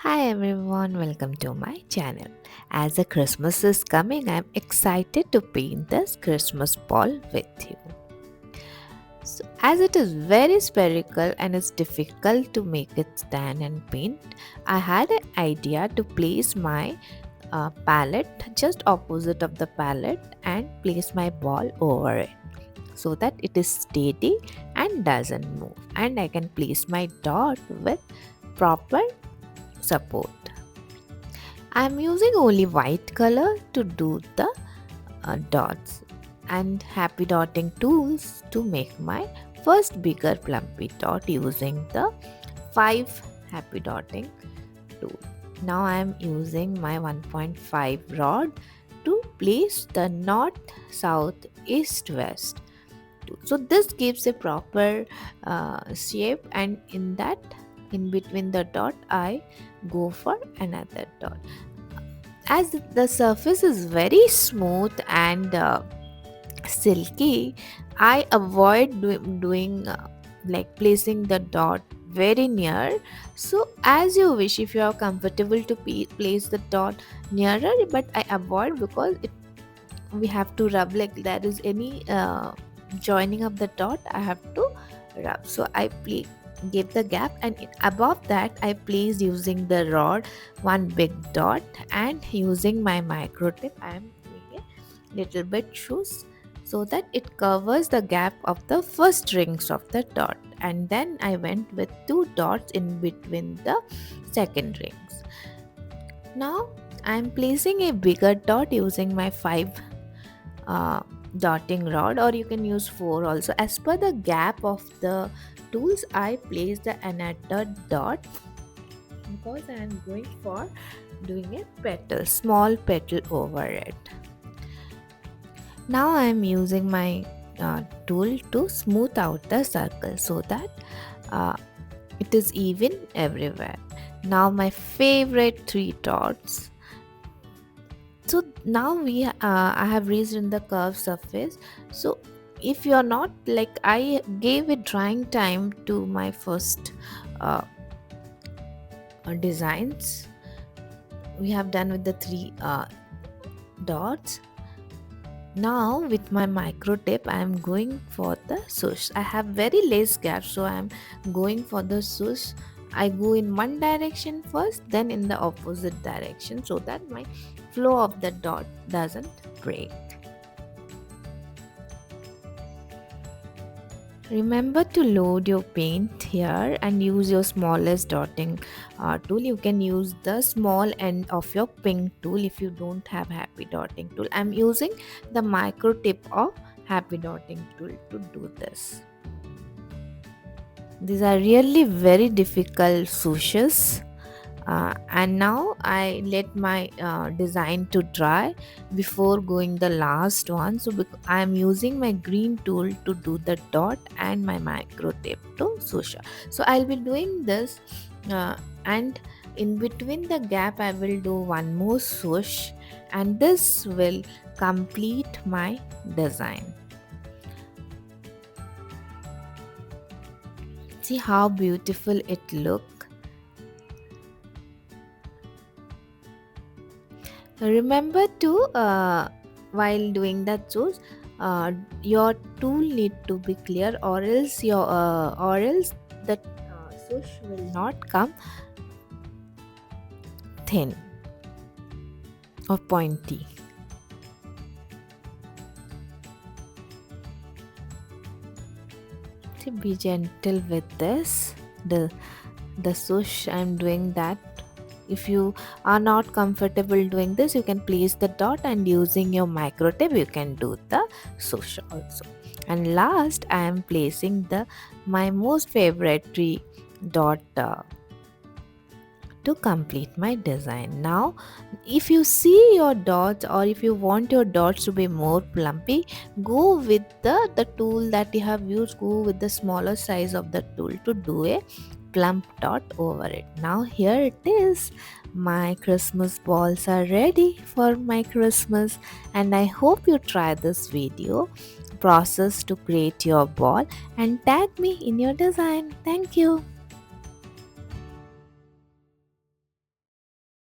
Hi everyone, welcome to my channel. As the Christmas is coming, I'm excited to paint this Christmas ball with you. So, as it is very spherical and it's difficult to make it stand and paint, I had an idea to place my palette just opposite of the palette and place my ball over it so that it is steady and doesn't move, and I can place my dot with proper support. I'm using only white color to do the dots and happy dotting tools to make my first bigger plumpy dot using the 5 happy dotting tool. Now I am using my 1.5 rod to place the north, south, east, west tool. So this gives a proper shape, and in between the dot I go for another dot. As the surface is very smooth and silky, I avoid doing like placing the dot very near. So as you wish, if you are comfortable to place the dot nearer, but I avoid because we have to rub, like there is any joining of the dot I have to rub. So I give the gap, and above that I placed using the rod one big dot, and using my micro tip I am doing a little bit choose so that it covers the gap of the first rings of the dot, and then I went with 2 dots in between the second rings. Now I am placing a bigger dot using my 5 uh, dotting rod, or you can use 4 also. As per the gap of the tools I place the another dot because I am going for doing a petal, small petal over it. Now I am using my tool to smooth out the circle so that uh, it is even everywhere. Now my favorite 3 dots. So now I have reached in the curved surface. So if you're not, like I gave a drying time to my first uh, designs we have done with the 3 dots. Now with my micro tip I am going for the swoosh. I have very less gap, so I am going for the swoosh. I go in one direction first, then in the opposite direction, so that my flow of the dot doesn't break. Remember to load your paint here and use your smallest dotting tool. You can use the small end of your pink tool if you don't have happy dotting tool. I'm using the micro tip of happy dotting tool to do this. These are really very difficult swooshes. And now I let my design to dry before going the last one. So I am using my green tool to do the dot and my micro tape to swoosh. So I'll be doing this, and in between the gap I will do one more swoosh, and this will complete my design. See how beautiful it looks. Remember to while doing that choose, your tool need to be clear, or else the swoosh will not come thin or pointy. See, be gentle with this. The swoosh I'm doing that. If you are not comfortable doing this, you can place the dot, and using your micro tip you can do the swoosh also. And last I am placing the my most favorite 3 dot to complete my design. Now if you see your dots, or if you want your dots to be more plumpy, go with the tool that you have used. Go with the smaller size of the tool to do a plump dot over it. Now here it is. My Christmas balls are ready for my Christmas, and I hope you try this video process to create your ball and tag me in your design. Thank you.